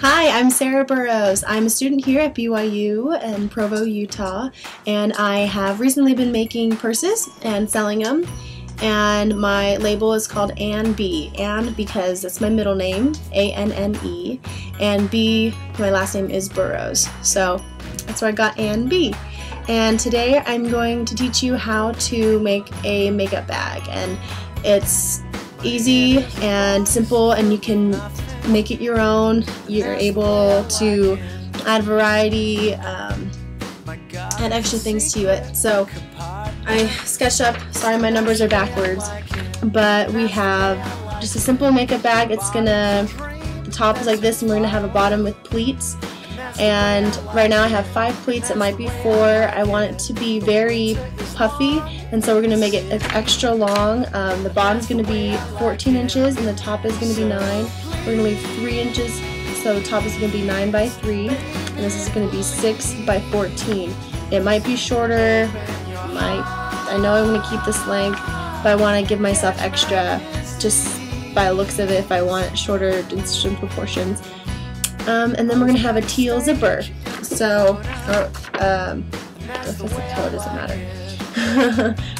Hi, I'm Sarah Burrows. I'm a student here at BYU in Provo, Utah, and I have recently been making purses and selling them. And my label is called Anne B. Anne because that's my middle name, A-N-N-E, and B, my last name is Burrows. So that's where I got Anne B. And today I'm going to teach you how to make a makeup bag. And it's easy and simple, and you can make it your own. You're able to add variety, add extra things to it. So I sketched up, sorry my numbers are backwards, but we have just a simple makeup bag. It's gonna, the top is like this, and we're gonna have a bottom with pleats. And right now I have 5 pleats, it might be 4. I want it to be very puffy, and so we're going to make it extra long. The bottom's going to be 14 inches and the top is going to be 9. We're going to leave 3 inches, so the top is going to be 9 by 3, and this is going to be 6 by 14. It might be shorter, I know I want to keep this length, but I want to give myself extra just by the looks of it if I want it shorter in certain proportions. And then we're going to have a teal zipper. So, if it's the color doesn't matter.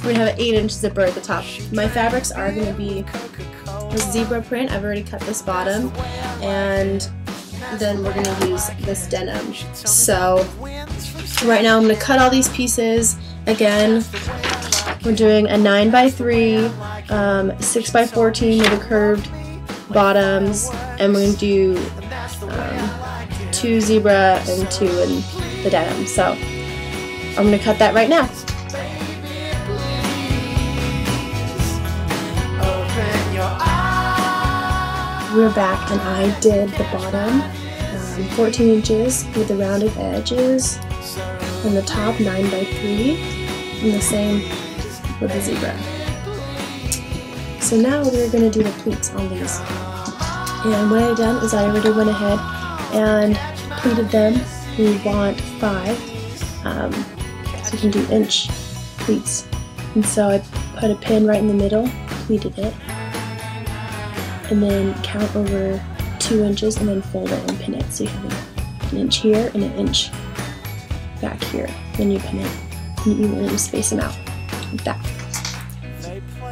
We're going to have an 8-inch zipper at the top. My fabrics are going to be this zebra print. I've already cut this bottom. And then we're going to use this denim. So, right now I'm going to cut all these pieces. Again, we're doing a 9 by 3, 6 by 14 with the curved bottoms, and we're going to do 2 zebra and 2 in the denim. So I'm going to cut that right now. We're back, and I did the bottom 14 inches with the rounded edges, and the top 9 by 3, and the same with the zebra. So now we're going to do the pleats on these. And what I've done is I already went ahead and pleated them. We want 5, so you can do inch pleats. And so I put a pin right in the middle, pleated it, and then count over 2 inches and then fold it and pin it. So you have an inch here and an inch back here. Then you pin it and you evenly space them out like that.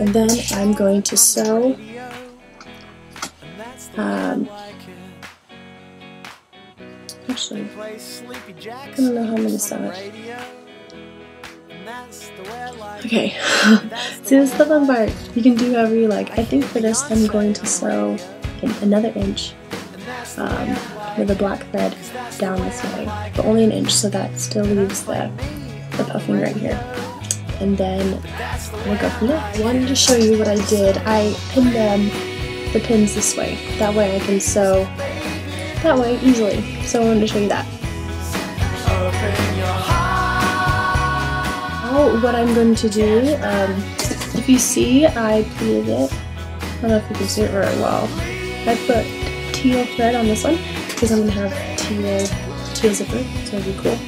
And then I'm going to sew actually, I don't know how I'm going to sew it. Okay, see, this is the fun part. You can do however you like. I think for this I'm going to sew another inch with a black thread down this way, but only an inch, so that still leaves the puffing right here. And then we'll go from there. I wanted to show you what I did. I pinned the pins this way. That way I can sew that way easily. So I wanted to show you that. Now what I'm going to do, if you see, I pleated it. I don't know if you can see it very well. I put teal thread on this one because I'm going to have teal zipper, so it'll be cool.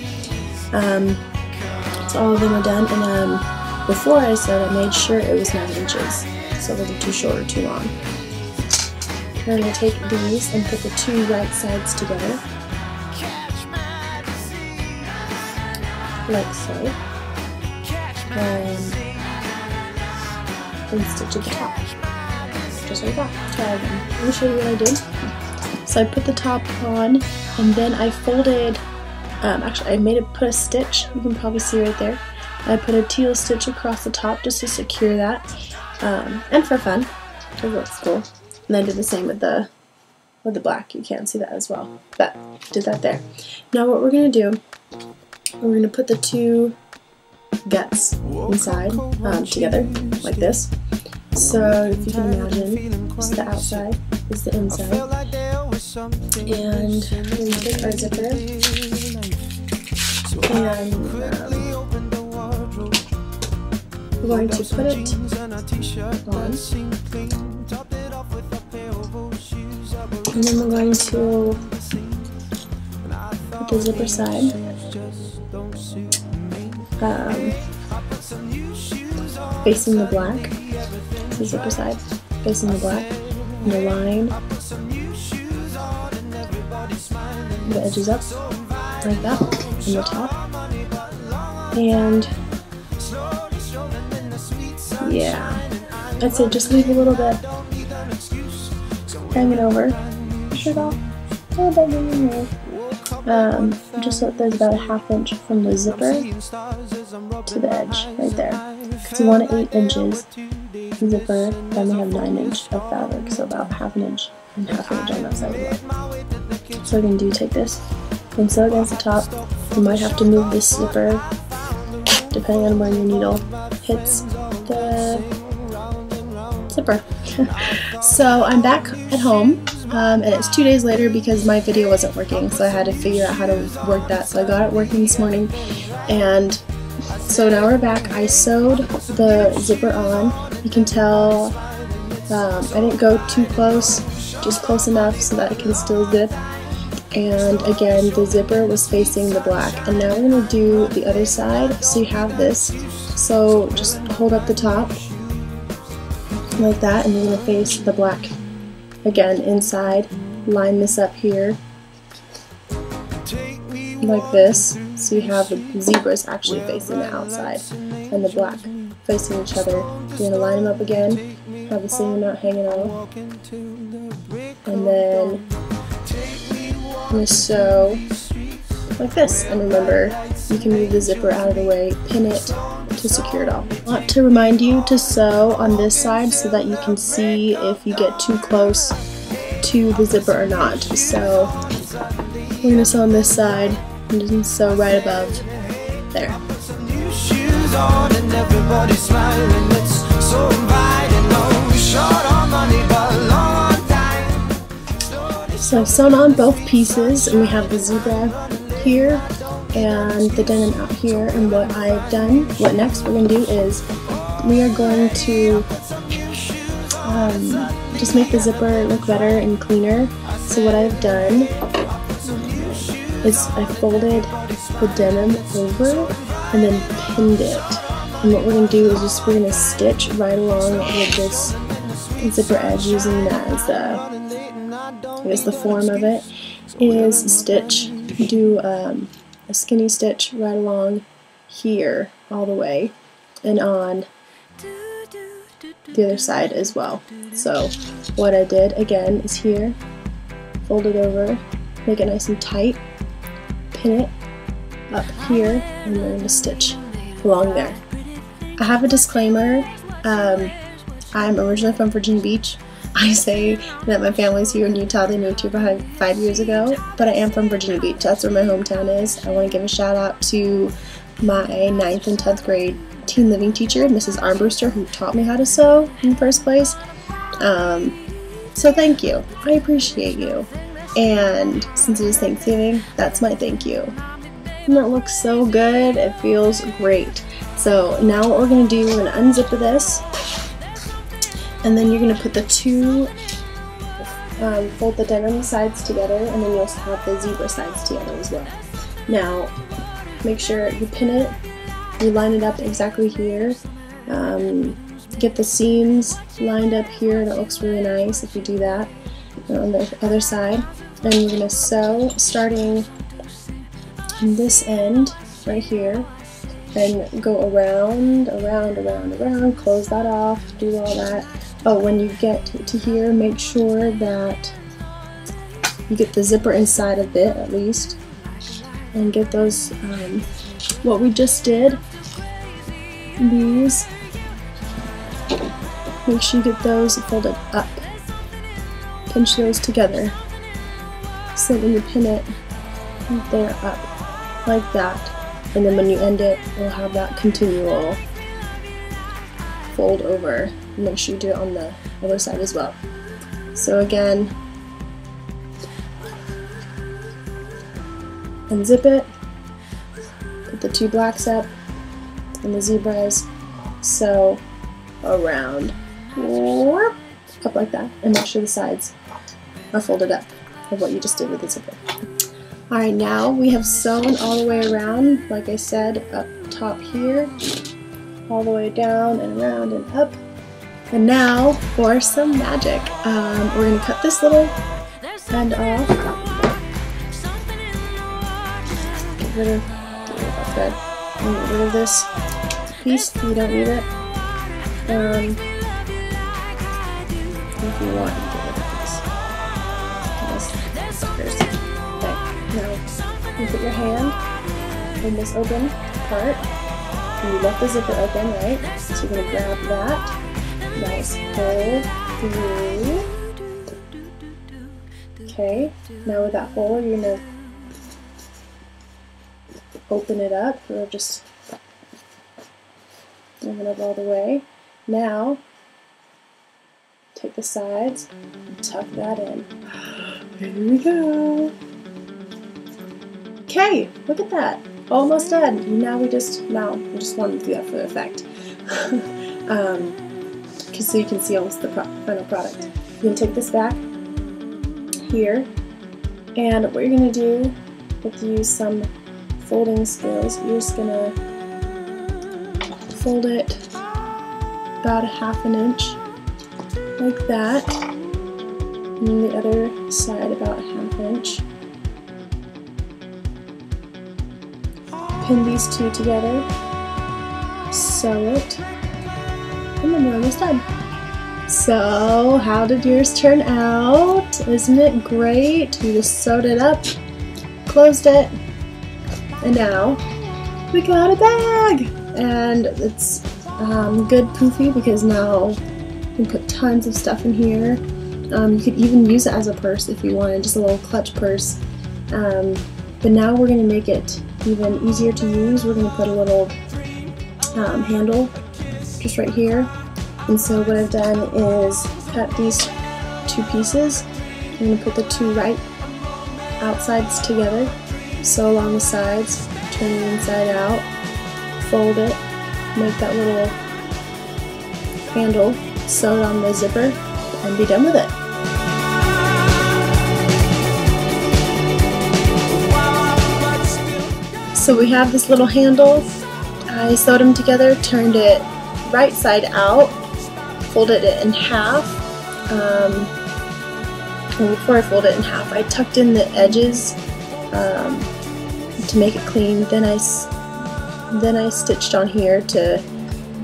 So all of them are done, and before I sewed, I made sure it was 9 inches, so it wasn't too short or too long. Then I'm going to take these and put the 2 right sides together, like so, and then stitch at the top, just like that. Try again. Let me show you what I did. So I put the top on, and then I folded. Actually, I put a stitch. You can probably see right there. I put a teal stitch across the top just to secure that, and for fun, it looks cool. And I did the same with the black. You can't see that as well, but did that there. Now what we're gonna do, we're gonna put the 2 guts inside together like this. So if you can imagine, this is the outside, this is the inside, and we're gonna take our zipper. And we're going to put it on, and then we're going to put the zipper side facing the black, the zipper side facing the black, and the line the edges up like that from the top. And yeah, I'd say just leave a little bit hanging over. Push it off. A little bit hanging over. Just so that there's about a ½ inch from the zipper to the edge right there. Because we want 8 inches zipper, then we have 9 inch of fabric, so about ½ inch and ½ inch on that side as well. So what we're going to do, take this and sew against the top. You might have to move this zipper depending on where your needle hits the zipper. So I'm back at home, and it's 2 days later because my video wasn't working, so I had to figure out how to work that. So I got it working this morning, and so now we're back. I sewed the zipper on. You can tell I didn't go too close, just close enough so that it can still zip. And again, the zipper was facing the black. And now we're going to do the other side. So you have this. So just hold up the top like that, and you're going to face the black again inside. Line this up here like this. So you have the zebras actually facing the outside and the black facing each other. You're going to line them up again, have the same amount hanging off, and then I'm going to sew like this. And remember, you can move the zipper out of the way, pin it to secure it all. I want to remind you to sew on this side so that you can see if you get too close to the zipper or not. So we're going to sew on this side and just sew right above there. So I've sewn on both pieces, and we have the zebra here and the denim out here. And what I've done, what next we're going to do is we are going to just make the zipper look better and cleaner. So what I've done is I folded the denim over and then pinned it. And what we're going to do is just we're going to stitch right along with this zipper edge, using that as the, I guess the form of it is stitch. Do a skinny stitch right along here all the way and on the other side as well. So what I did again is here, fold it over, make it nice and tight, pin it up here, and we're going to stitch along there. I have a disclaimer. I'm originally from Virginia Beach. I say that my family's here in Utah. They moved here 5 years ago, but I am from Virginia Beach. That's where my hometown is. I want to give a shout out to my 9th and 10th grade teen living teacher, Mrs. Armbruster, who taught me how to sew in the first place. So thank you. I appreciate you. And since it is Thanksgiving, that's my thank you. And that looks so good. It feels great. So now what we're going to do, we're going to unzip this, and then you're going to put the two, fold the denim sides together, and then you'll have the zebra sides together as well. Now, make sure you pin it, you line it up exactly here, get the seams lined up here. That looks really nice if you do that. And on the other side, and you're going to sew starting on this end right here, and go around, close that off, do all that. Oh, when you get to here, make sure that you get the zipper inside of it at least, and get those, what we just did, these, make sure you get those folded up, pinch those together, so when you pin it, they're up, like that. And then when you end it, you'll have that continual fold over. Make sure you do it on the other side as well. So again, unzip it, put the two blacks up and the zebras, sew around, up like that, and make sure the sides are folded up of what you just did with the zipper. Alright, now we have sewn all the way around, like I said, up top here, all the way down and around and up. And now for some magic. We're going to cut this little end off, get rid of that thread. Get rid of this piece. You don't need it. If you want, you get rid of these suckers. Okay, now you put your hand in this open part, and you left the zipper open, right? So you're going to grab that. Nice pull through. Okay, now with that hole, you're going to open it up, or just open it all the way. Now, take the sides and tuck that in. Here we go. Okay, look at that. Almost done. Now we just wanted to do that for the effect. So you can see almost the final product. You can take this back here, and what you're going to do is use some folding skills. You're just going to fold it about 1/2 inch, like that, and then the other side about 1/2 inch. Pin these two together, sew it, and then we're almost done. So, how did yours turn out? Isn't it great? We just sewed it up, closed it, and now we got a bag! And it's good poofy because now you can put tons of stuff in here. You could even use it as a purse if you wanted, just a little clutch purse. But now we're going to make it even easier to use. We're going to put a little handle just right here. And so what I've done is cut these two pieces. I'm going to put the two right outsides together, sew along the sides, turn the inside out, fold it, make that little handle, sew it on the zipper, and be done with it. So we have this little handle. I sewed them together, turned it right side out, folded it in half. And before I folded it in half, I tucked in the edges to make it clean. Then I stitched on here to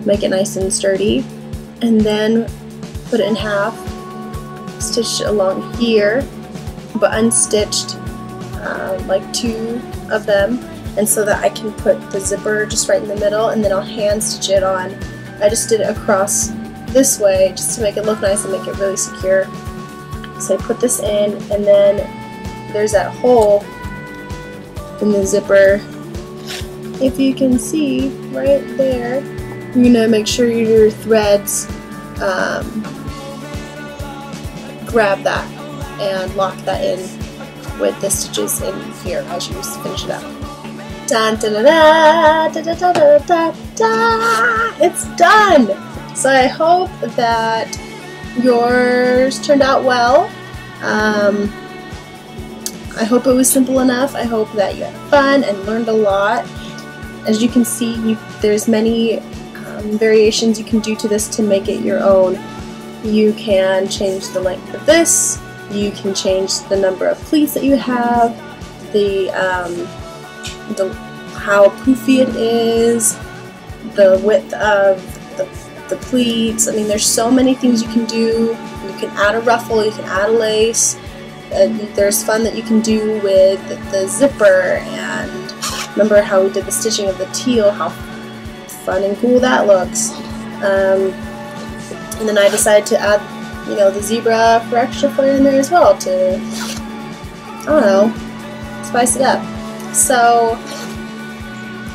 make it nice and sturdy, and then put it in half, stitched along here, but unstitched like 2 of them, and so that I can put the zipper just right in the middle, and then I'll hand stitch it on. I just did it across this way just to make it look nice and make it really secure. So I put this in, and then there's that hole in the zipper. If you can see right there, you're going to make sure your threads grab that and lock that in with the stitches in here as you finish it up. Dun, da, da, da, da, da, da, da, da. It's done! So I hope that yours turned out well. I hope it was simple enough. I hope that you had fun and learned a lot. As you can see, there's many variations you can do to this to make it your own. You can change the length of this, you can change the number of pleats that you have, how poofy it is, the width of the pleats. I mean, there's so many things you can do. You can add a ruffle, you can add a lace. There's fun that you can do with the zipper, and remember how we did the stitching of the teal, how fun and cool that looks. And then I decided to add, the zebra for extra flair in there as well to, I don't know, spice it up. So,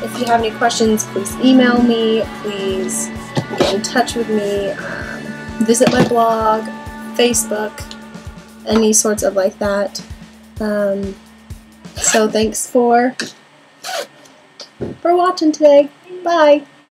if you have any questions, please email me, please get in touch with me, visit my blog, Facebook, any sorts of like that. So thanks for watching today. Bye!